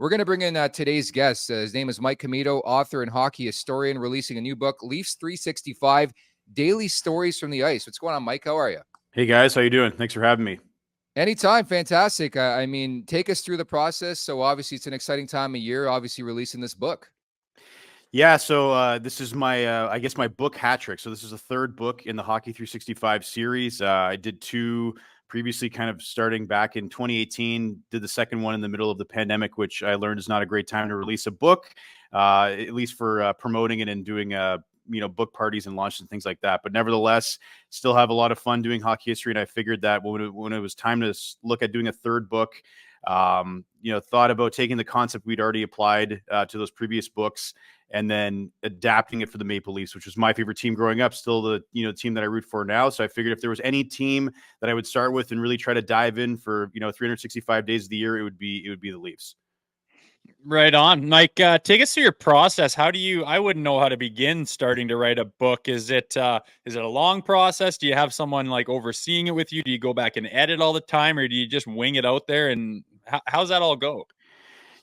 We're going to bring in today's guest. His name is Mike Commito, author and hockey historian, releasing a new book, Leafs 365, Daily Stories from the Ice. What's going on, Mike? How are you? Hey, guys. How you doing? Thanks for having me. Anytime. Fantastic. I mean, take us through the process. So obviously it's an exciting time of year, obviously releasing this book. Yeah, so this is my, I guess, my book hat trick. So this is the third book in the Hockey 365 series. I did two previously, kind of starting back in 2018, did the second one in the middle of the pandemic, which I learned is not a great time to release a book, at least for promoting it and doing book parties and launches and things like that. But nevertheless, still have a lot of fun doing hockey history. And I figured that when it was time to look at doing a third book, thought about taking the concept we'd already applied to those previous books and then adapting it for the Maple Leafs, which was my favorite team growing up, still the team that I root for now. So I figured if there was any team that I would start with and really try to dive in for 365 days of the year, it would be the Leafs. Right on. Mike, take us through your process. I wouldn't know how to begin starting to write a book. Is it a long process? Do you have someone like overseeing it with you? Do you go back and edit all the time, or do you just wing it out there? And how's that all go?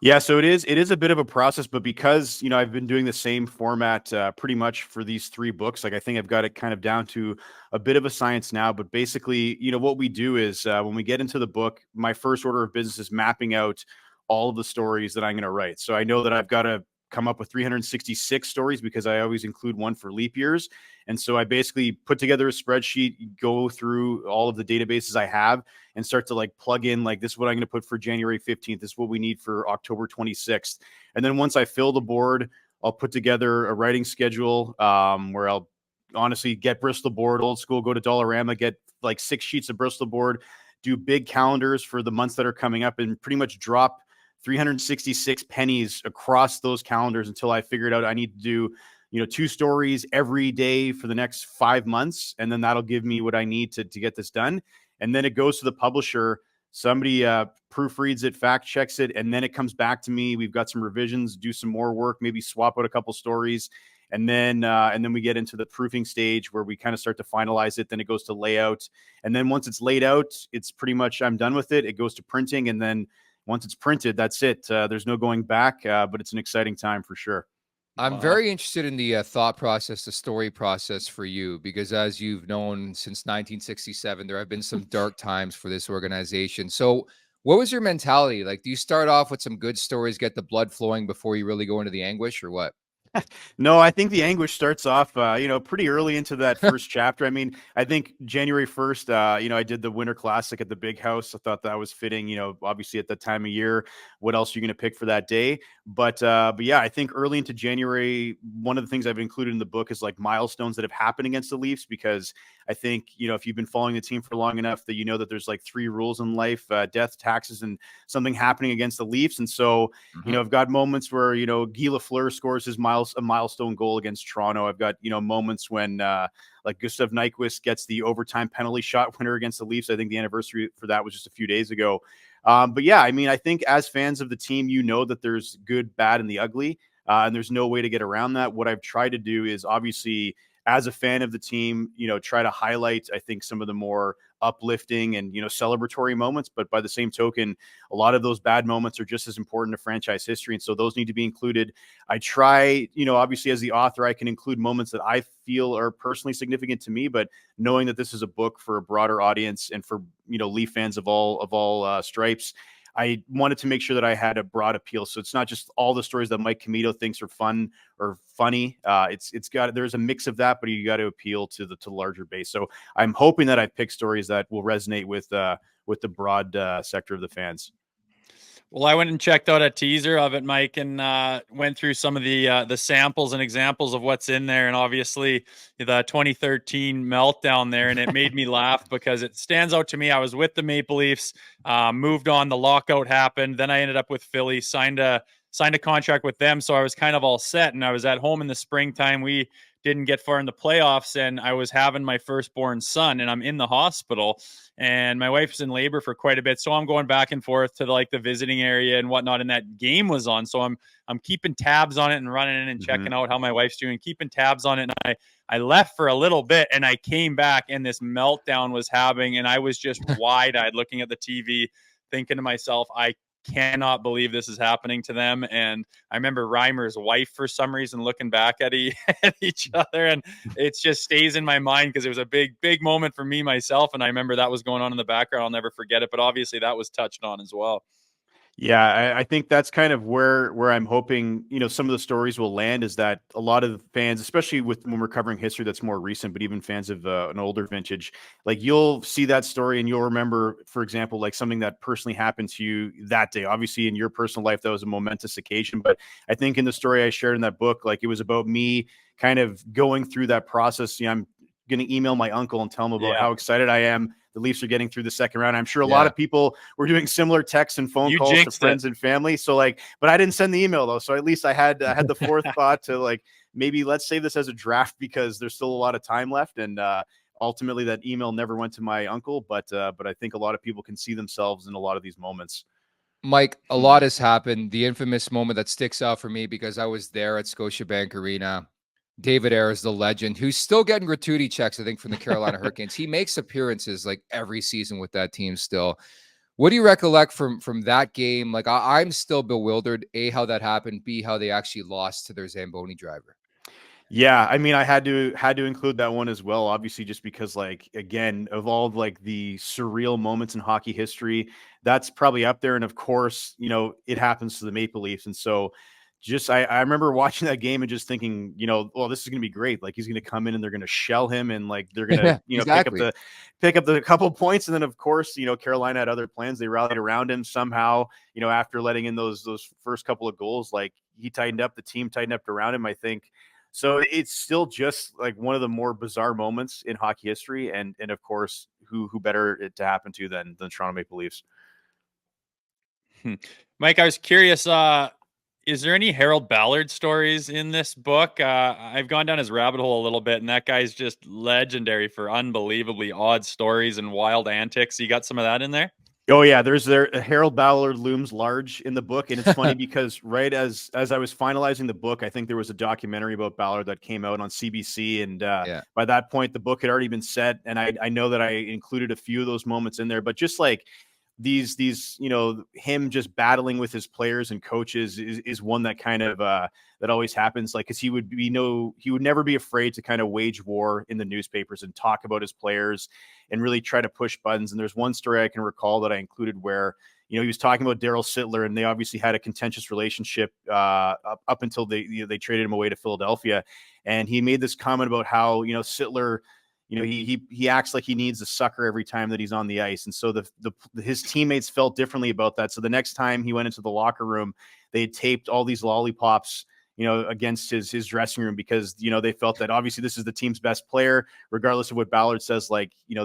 Yeah, so it is a bit of a process, but because, I've been doing the same format pretty much for these three books, like I think I've got it kind of down to a bit of a science now, but basically, what we do is when we get into the book, my first order of business is mapping out all of the stories that I'm going to write. So I know that I've got to come up with 366 stories because I always include one for leap years. And so I basically put together a spreadsheet, go through all of the databases I have and start to like plug in, like, this is what I'm going to put for January 15th. This is what we need for October 26th. And then once I fill the board, I'll put together a writing schedule where I'll honestly get Bristol board, old school, go to Dollarama, get like 6 sheets of Bristol board, do big calendars for the months that are coming up, and pretty much drop 366 pennies across those calendars until I figured out I need to do 2 stories every day for the next 5 months. And then that'll give me what I need to get this done. And then it goes to the publisher. Somebody proofreads it, fact checks it, and then it comes back to me. We've got some revisions, do some more work, maybe swap out a couple stories. And then we get into the proofing stage where we kind of start to finalize it. Then it goes to layout. And then once it's laid out, it's pretty much, I'm done with it. It goes to printing. And then once it's printed, that's it. There's no going back, but it's an exciting time for sure. I'm very interested in the thought process, the story process for you, because as you've known since 1967, there have been some dark times for this organization. So what was your mentality? Like, do you start off with some good stories, get the blood flowing before you really go into the anguish, or what? No, I think the anguish starts off, pretty early into that first chapter. I mean, I think January 1st, I did the Winter Classic at the Big House. I thought that was fitting, obviously at that time of year. What else are you going to pick for that day? But yeah, I think early into January, one of the things I've included in the book is like milestones that have happened against the Leafs, because I think, if you've been following the team for long enough, that that there's like 3 rules in life: death, taxes, and something happening against the Leafs. And so, I've got moments where, Guy Lafleur scores a milestone goal against Toronto. I've got, moments when like Gustav Nyquist gets the overtime penalty shot winner against the Leafs. I think the anniversary for that was just a few days ago. But yeah, I mean, I think as fans of the team, that there's good, bad, and the ugly, and there's no way to get around that. What I've tried to do is obviously, as a fan of the team, try to highlight, I think, some of the more uplifting and, celebratory moments. But by the same token, a lot of those bad moments are just as important to franchise history. And so those need to be included. I try, obviously as the author, I can include moments that I feel are personally significant to me, but knowing that this is a book for a broader audience and for, Leaf fans of all stripes, I wanted to make sure that I had a broad appeal. So it's not just all the stories that Mike Commito thinks are fun or funny. There's a mix of that, but you got to appeal to the larger base. So I'm hoping that I pick stories that will resonate with the broad sector of the fans. Well, I went and checked out a teaser of it, Mike, and went through some of the samples and examples of what's in there, and obviously the 2013 meltdown there, and it made me laugh because it stands out to me. I was with the Maple Leafs, moved on, the lockout happened, then I ended up with Philly, signed a contract with them, so I was kind of all set, and I was at home in the springtime. We didn't get far in the playoffs, and I was having my firstborn son, and I'm in the hospital, and my wife's in labor for quite a bit, so I'm going back and forth to like the visiting area and whatnot, and that game was on, so I'm keeping tabs on it and running in and checking out how my wife's doing, keeping tabs on it, and I left for a little bit, and I came back, and this meltdown was happening, and I was just wide-eyed looking at the TV, thinking to myself, I cannot believe this is happening to them. And I remember Reimer's wife, for some reason, looking back at, at each other, and it just stays in my mind because it was a big moment for me myself. And I remember that was going on in the background. I'll never forget it. But obviously that was touched on as well. Yeah, I think that's kind of where I'm hoping, some of the stories will land, is that a lot of fans, especially when we're covering history that's more recent, but even fans of an older vintage, like you'll see that story and you'll remember, for example, like something that personally happened to you that day. Obviously, in your personal life, that was a momentous occasion. But I think in the story I shared in that book, like it was about me kind of going through that process. I'm going to email my uncle and tell him about how excited I am the Leafs are getting through the second round. I'm sure a lot of people were doing similar texts and phone calls to friends and family. So but I didn't send the email though. So at least I had the forethought to maybe let's save this as a draft because there's still a lot of time left. And ultimately that email never went to my uncle, but I think a lot of people can see themselves in a lot of these moments. Mike, a lot has happened. The infamous moment that sticks out for me because I was there at Scotiabank Arena. David Ayres, the legend, who's still getting gratuity checks, I think, from the Carolina Hurricanes. He makes appearances like every season with that team still. What do you recollect from that game? Like, I'm still bewildered, A, how that happened, B, how they actually lost to their Zamboni driver. Yeah, I mean, I had to include that one as well, obviously, just because, again, of all of the surreal moments in hockey history, that's probably up there. And of course, it happens to the Maple Leafs. And so I remember watching that game and just thinking, well, this is going to be great. Like he's going to come in and they're going to shell him and they're going to, exactly. pick up the couple points. And then of course, Carolina had other plans. They rallied around him somehow, after letting in those first couple of goals, he tightened up, the team tightened up around him, I think. So it's still just one of the more bizarre moments in hockey history. And of course, who better it to happen to than the Toronto Maple Leafs. Mike, I was curious, is there any Harold Ballard stories in this book? I've gone down his rabbit hole a little bit, and that guy's just legendary for unbelievably odd stories and wild antics. You got some of that in there? Oh yeah, Harold Ballard looms large in the book, and it's funny because right as I was finalizing the book, I think there was a documentary about Ballard that came out on CBC, and by that point the book had already been set, and I know that I included a few of those moments in there, but just these him just battling with his players and coaches is one that kind of that always happens, because he would never be afraid to kind of wage war in the newspapers and talk about his players and really try to push buttons. And there's one story I can recall that I included where he was talking about Daryl Sittler, and they obviously had a contentious relationship up until they traded him away to Philadelphia, and he made this comment about how Sittler, he acts like he needs a sucker every time that he's on the ice. And so his teammates felt differently about that. So the next time he went into the locker room, they had taped all these lollipops, against his dressing room because, they felt that obviously this is the team's best player, regardless of what Ballard says,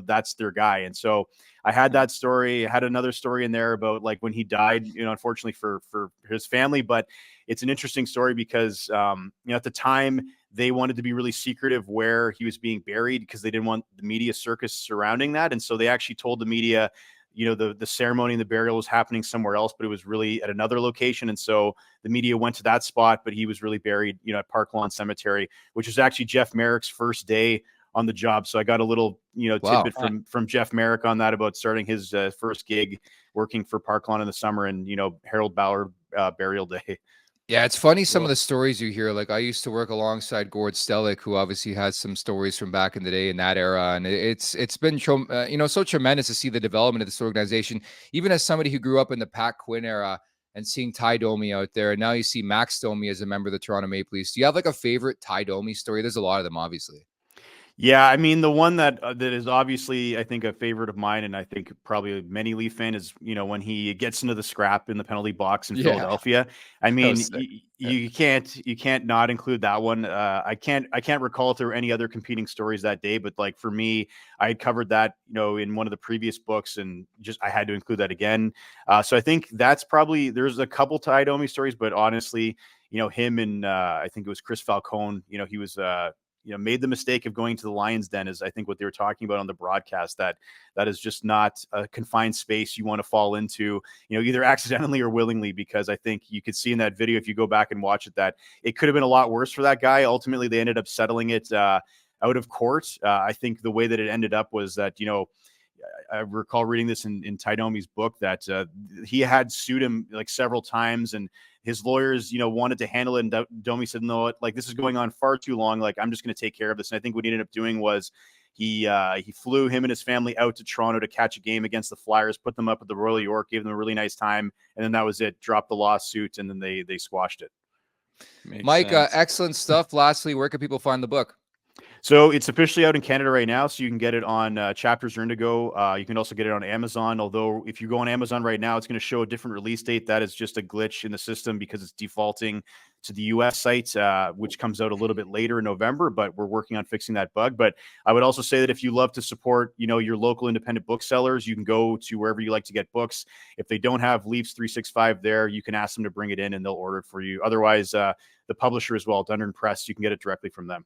that's their guy. And so I had that story. I had another story in there about when he died, unfortunately for his family, but it's an interesting story because, at the time they wanted to be really secretive where he was being buried because they didn't want the media circus surrounding that. And so they actually told the media, the ceremony and the burial was happening somewhere else, but it was really at another location. And so the media went to that spot, but he was really buried, at Park Lawn Cemetery, which was actually Jeff Merrick's first day on the job. So I got a little, tidbit from Jeff Merrick on that about starting his first gig working for Park Lawn in the summer and, Harold Ballard burial day. Yeah, it's funny some of the stories you hear. Like I used to work alongside Gord Stellick, who obviously has some stories from back in the day in that era, and it's been so tremendous to see the development of this organization. Even as somebody who grew up in the Pat Quinn era and seeing Ty Domi out there, and now you see Max Domi as a member of the Toronto Maple Leafs. Do you have a favorite Ty Domi story? There's a lot of them, obviously. Yeah, I mean, the one that is obviously, I think, a favorite of mine, and I think probably many Leaf fan is, when he gets into the scrap in the penalty box in Philadelphia. I mean, you can't not include that one. I can't recall if there were any other competing stories that day, but for me, I had covered that, in one of the previous books, and just I had to include that again. So I think that's probably, there's a couple Ty Domi stories, but honestly, him and I think it was Chris Falcone. He was. Made the mistake of going to the Lions Den, is I think what they were talking about on the broadcast, that is just not a confined space you want to fall into, either accidentally or willingly, because I think you could see in that video, if you go back and watch it, that it could have been a lot worse for that guy. Ultimately, they ended up settling it out of court. I think the way that it ended up was that, I recall reading this in Taidomi's book that he had sued him like several times, and his lawyers, wanted to handle it. And Domi said, no, like this is going on far too long. Like, I'm just going to take care of this. And I think what he ended up doing was he flew him and his family out to Toronto to catch a game against the Flyers, put them up at the Royal York, gave them a really nice time. And then that was it. Dropped the lawsuit, and then they squashed it. Mike, excellent stuff. Lastly, where can people find the book? So it's officially out in Canada right now, so you can get it on Chapters or Indigo. You can also get it on Amazon, although if you go on Amazon right now, it's going to show a different release date. That is just a glitch in the system because it's defaulting to the US site, which comes out a little bit later in November, but we're working on fixing that bug. But I would also say that if you love to support, your local independent booksellers, you can go to wherever you like to get books. If they don't have Leafs 365 there, you can ask them to bring it in and they'll order it for you. Otherwise, the publisher as well, Dundon Press, you can get it directly from them.